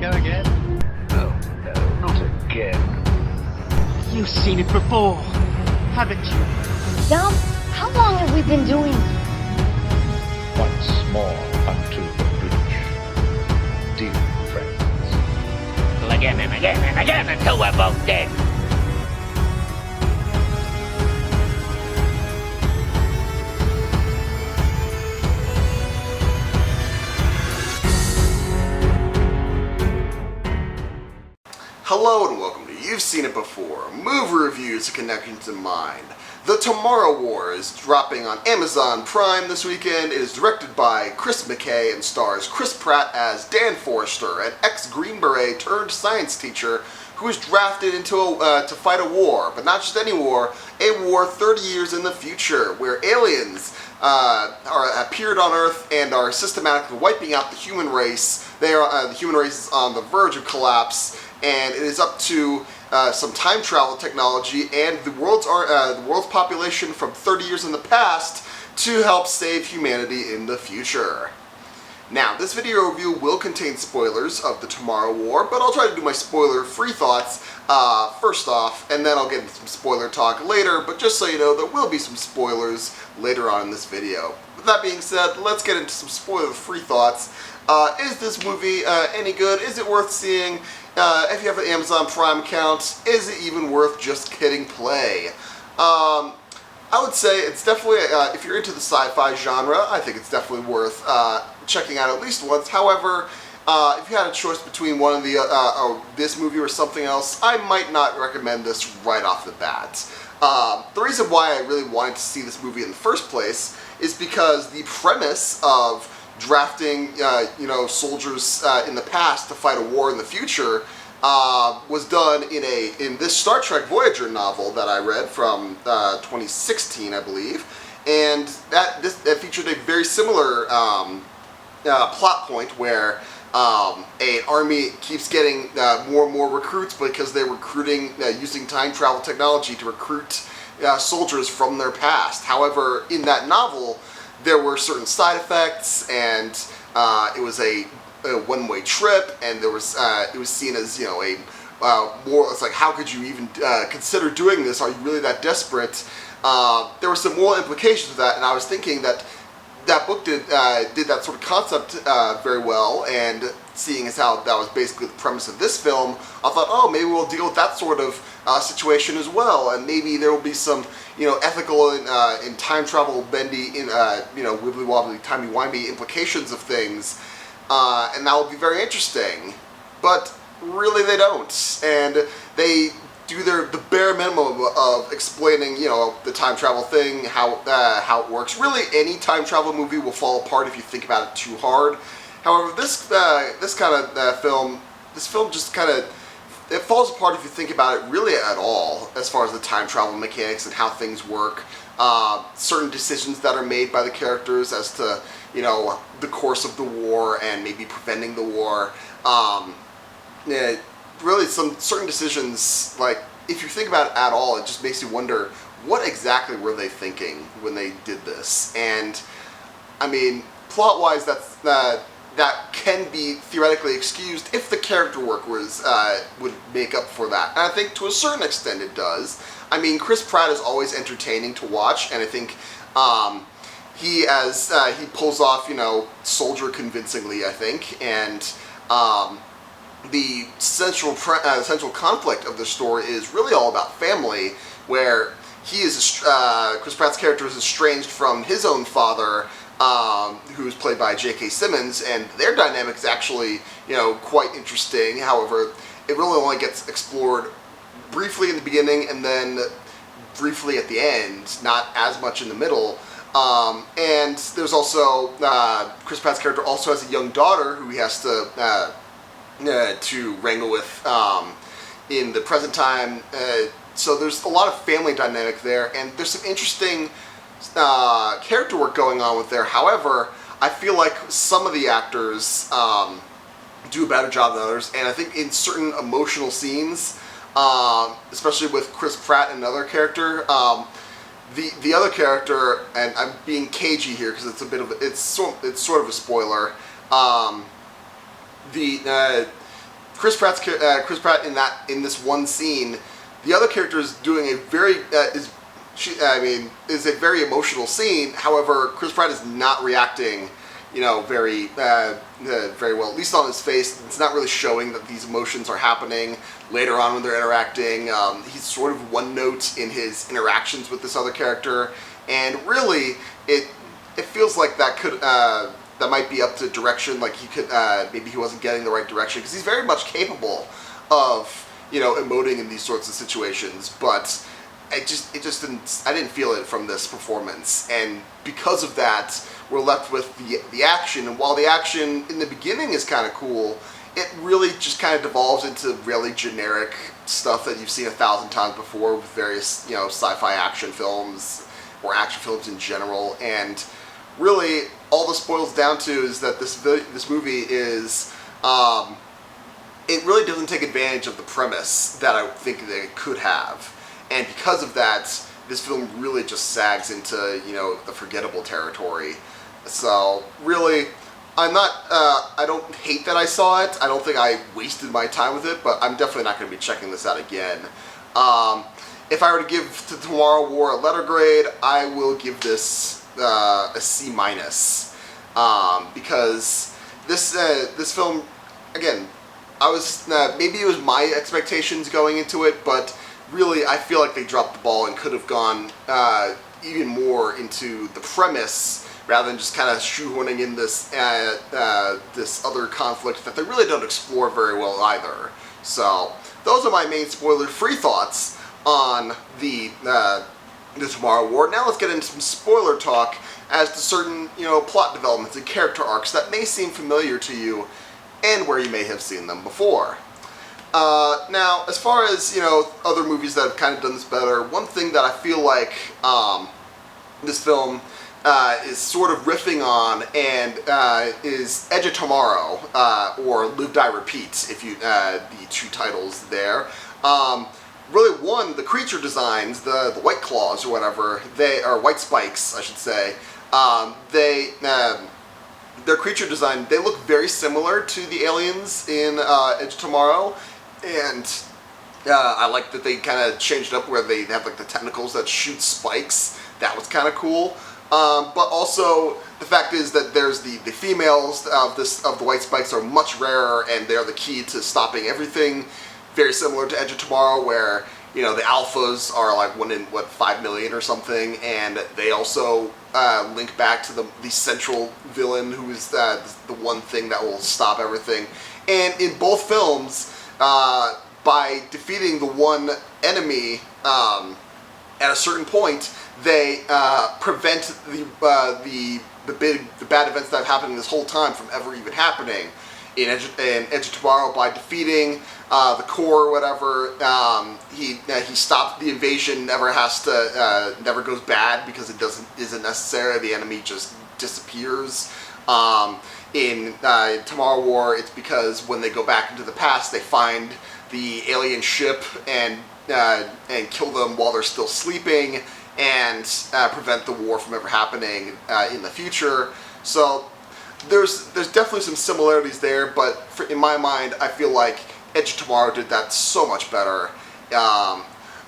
go again? Oh, no, not again. You've seen it before, haven't you? Dom, how long have we been doing this? Once more unto the breach, dear friends. Again and again and again until we're both dead. Hello and welcome to You've Seen It Before, movie reviews and connections in mind. The Tomorrow War is dropping on Amazon Prime this weekend. It is directed by Chris McKay and stars Chris Pratt as Dan Forrester, an ex-Green Beret turned science teacher who is drafted into to fight a war, but not just any war, a war 30 years in the future where aliens appeared on Earth and are systematically wiping out the human race. The human race is on the verge of collapse, and it is up to some time travel technology and the world's population from 30 years in the past to help save humanity in the future. Now, this video review will contain spoilers of the Tomorrow War, but I'll try to do my spoiler-free thoughts first off, and then I'll get into some spoiler talk later, but just so you know, there will be some spoilers later on in this video. With that being said, let's get into some spoiler-free thoughts. Is this movie any good? Is it worth seeing? If you have an Amazon Prime account, is it even worth just hitting play? I would say it's definitely, if you're into the sci-fi genre, I think it's definitely worth checking out at least once. However, if you had a choice between one of this movie or something else, I might not recommend this right off the bat. The reason why I really wanted to see this movie in the first place is because the premise of drafting, soldiers in the past to fight a war in the future was done in this Star Trek Voyager novel that I read from 2016, I believe, and that featured a very similar plot point where an army keeps getting more and more recruits because they're recruiting using time travel technology to recruit soldiers from their past. However, in that novel, there were certain side effects, and it was a one-way trip, and there was it was seen as a more. It's like, how could you even consider doing this? Are you really that desperate? There were some moral implications of that, and I was thinking that that book did that sort of concept very well, and seeing as how that was basically the premise of this film, I thought, oh, maybe we'll deal with that sort of situation as well, and maybe there will be some ethical and time travel bendy, wibbly wobbly, timey wimey implications of things, and that will be very interesting. But really, they don't, and they do the bare minimum of explaining, the time travel thing, how it works. Really, any time travel movie will fall apart if you think about it too hard. However, this film just kind of, it falls apart if you think about it really at all, as far as the time travel mechanics and how things work. Certain decisions that are made by the characters as to, the course of the war and maybe preventing the war. Really, some certain decisions, like, if you think about it at all, it just makes you wonder, what exactly were they thinking when they did this? And, I mean, plot-wise, that can be theoretically excused if the character work would make up for that. And I think to a certain extent it does. I mean, Chris Pratt is always entertaining to watch, and I think he pulls off, soldier convincingly, I think, and the central conflict of the story is really all about family, where Chris Pratt's character is estranged from his own father, who's played by J.K. Simmons, and their dynamic is actually, quite interesting. However, it really only gets explored briefly in the beginning and then briefly at the end, not as much in the middle. And there's also, Chris Pratt's character also has a young daughter who he has to wrangle with in the present time. So there's a lot of family dynamic there, and there's some interesting character work going on with there. However, I feel like some of the actors do a better job than others, and I think in certain emotional scenes, especially with Chris Pratt and another character, the other character, and I'm being cagey here because it's sort of a spoiler. Chris Pratt in this one scene, the other character is doing a very is a very emotional scene. However, Chris Pratt is not reacting, very well. At least on his face, it's not really showing that these emotions are happening later on when they're interacting. He's sort of one note in his interactions with this other character, and really, it feels like that could. That might be up to direction. Like he could, maybe he wasn't getting the right direction, because he's very much capable of, emoting in these sorts of situations. But I didn't feel it from this performance, and because of that, we're left with the action. And while the action in the beginning is kind of cool, it really just kind of devolves into really generic stuff that you've seen 1,000 times before with various, sci-fi action films or action films in general. And really, all this boils down to is that this movie is, it really doesn't take advantage of the premise that I think that it could have. And because of that, this film really just sags into, the forgettable territory. So, really, I don't hate that I saw it. I don't think I wasted my time with it, but I'm definitely not going to be checking this out again. If I were to give to Tomorrow War a letter grade, I will give this a C-, because this film, again, I was maybe it was my expectations going into it, but really I feel like they dropped the ball and could have gone even more into the premise rather than just kind of shoehorning in this this other conflict that they really don't explore very well either. So those are my main spoiler-free thoughts on the Tomorrow War. Now let's get into some spoiler talk as to certain, plot developments and character arcs that may seem familiar to you and where you may have seen them before. Now, as far as, other movies that have kind of done this better, one thing that I feel like this film is sort of riffing on and is Edge of Tomorrow, or Live, Die, Repeat, if you the two titles there. Really, one, the creature designs, the White Claws or whatever, or White Spikes, I should say, their creature design, they look very similar to the aliens in Edge of Tomorrow, and I like that they kind of changed it up where they have like the tentacles that shoot spikes. That was kind of cool. But also the fact is that there's the females of the White Spikes are much rarer, and they're the key to stopping everything. Very similar to Edge of Tomorrow, where the alphas are like 1 in 5 million or something, and they also link back to the central villain, who is the one thing that will stop everything. And in both films, by defeating the one enemy at a certain point, they prevent the bad events that have happened this whole time from ever even happening. In Edge of Tomorrow, by defeating the core or whatever, he stops the invasion. Never goes bad because it isn't necessary. The enemy just disappears. In Tomorrow War, it's because when they go back into the past, they find the alien ship and kill them while they're still sleeping, and prevent the war from ever happening in the future. So there's definitely some similarities there, but in my mind, I feel like Edge of Tomorrow did that so much better.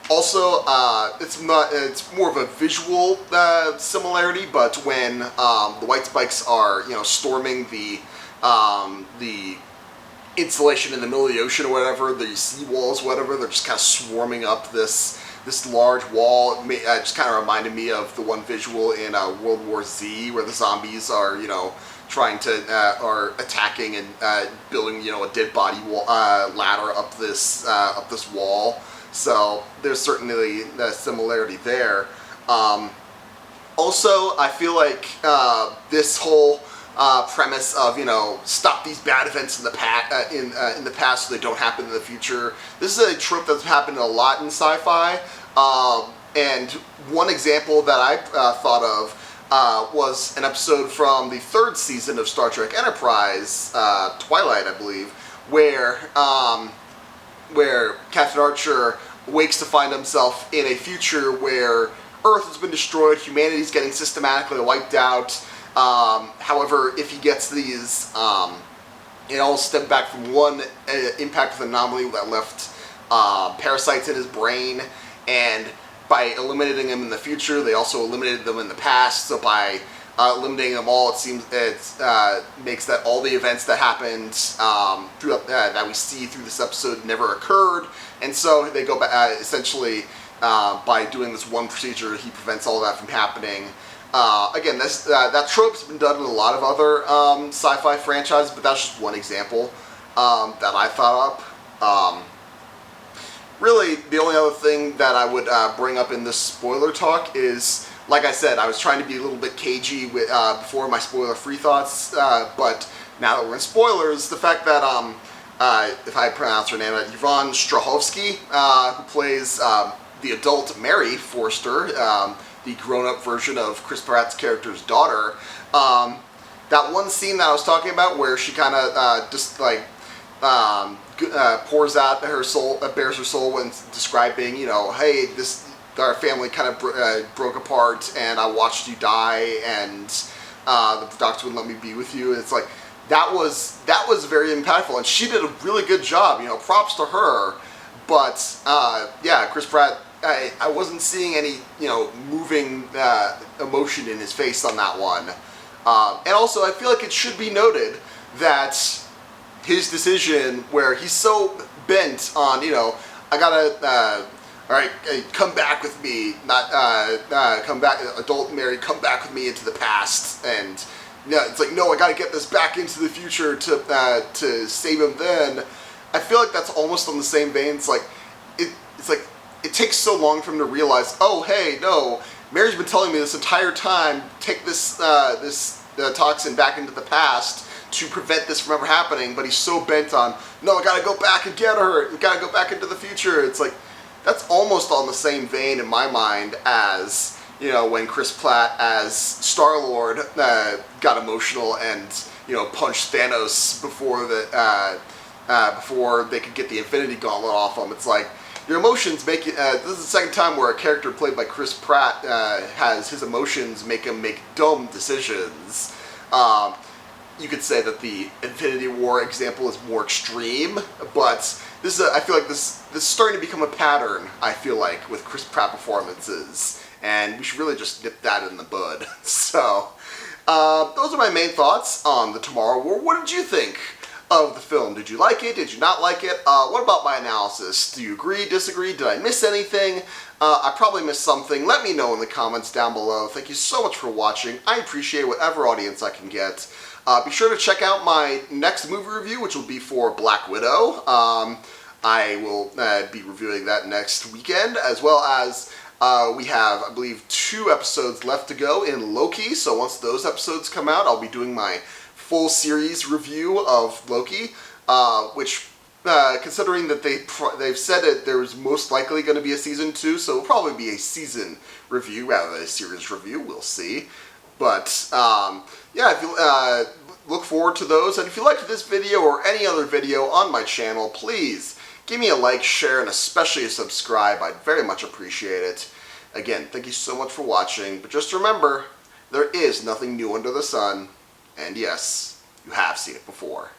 Also, it's more of a visual similarity, but when the White Spikes are storming the installation in the middle of the ocean or whatever, the sea walls, whatever, they're just kind of swarming up this large wall. It just kind of reminded me of the one visual in World War Z, where the zombies are trying to are attacking and building a dead body ladder up this wall. So there's certainly a similarity there. Also, I feel like this whole premise of stop these bad events in the past so they don't happen in the future. This is a trope that's happened a lot in sci-fi, and one example that I thought of was an episode from the 3rd season of Star Trek Enterprise, Twilight, I believe, where Captain Archer wakes to find himself in a future where Earth has been destroyed, humanity's getting systematically wiped out. However, if he gets these it all stemmed back from one impact with anomaly that left parasites in his brain, and by eliminating them in the future, they also eliminated them in the past. So by eliminating them all, it seems it makes that all the events that happened throughout that we see through this episode never occurred, and so they go back essentially by doing this one procedure, he prevents all of that from happening. Again, that trope's been done in a lot of other sci-fi franchises, but that's just one example that I thought up. Really, the only other thing that I would bring up in this spoiler talk is, like I said, I was trying to be a little bit cagey with, before my spoiler-free thoughts, but now that we're in spoilers, the fact that, if I pronounce her name right, Yvonne Strahovski, who plays the adult Mary Forster, the grown-up version of Chris Pratt's character's daughter, that one scene that I was talking about where she kind of just like pours out her soul, bares her soul when describing, you know, hey, our family kind of broke apart and I watched you die and the doctor wouldn't let me be with you. And it's like, that was very impactful, and she did a really good job, you know, props to her. But yeah, Chris Pratt, I wasn't seeing any, you know, moving emotion in his face on that one. And also, I feel like it should be noted that his decision, where he's so bent on, you know, I gotta, all right, come back with me, not come back, adult Mary, come back with me into the past, and yeah, it's like, no, I gotta get this back into the future to save him. Then I feel like that's almost on the same vein. It's like it takes so long for him to realize, oh, hey, no, Mary's been telling me this entire time, take this toxin back into the past to prevent this from ever happening, but he's so bent on, no, I gotta go back and get her, we gotta go back into the future. It's like, that's almost on the same vein in my mind as, you know, when Chris Pratt as Star-Lord got emotional and, you know, punched Thanos before they could get the Infinity Gauntlet off him. It's like, your emotions make it, this is the second time where a character played by Chris Pratt has his emotions make him make dumb decisions. You could say that the Infinity War example is more extreme, but this is I feel like this is starting to become a pattern, I feel like, with Chris Pratt performances, and we should really just nip that in the bud. So, those are my main thoughts on The Tomorrow War. What did you think of the film? Did you like it? Did you not like it? What about my analysis? Do you agree, disagree? Did I miss anything? I probably missed something. Let me know in the comments down below. Thank you so much for watching. I appreciate whatever audience I can get. Be sure to check out my next movie review, which will be for Black Widow. I will be reviewing that next weekend, as well as we have, I believe, 2 episodes left to go in Loki. So once those episodes come out, I'll be doing my full series review of Loki, which, considering that they've said that there's most likely going to be a season 2, so it'll probably be a season review rather than a series review. We'll see. But yeah, if you look forward to those, and if you liked this video or any other video on my channel, please give me a like, share, and especially a subscribe. I'd very much appreciate it. Again, thank you so much for watching, but just remember, there is nothing new under the sun, and yes, you have seen it before.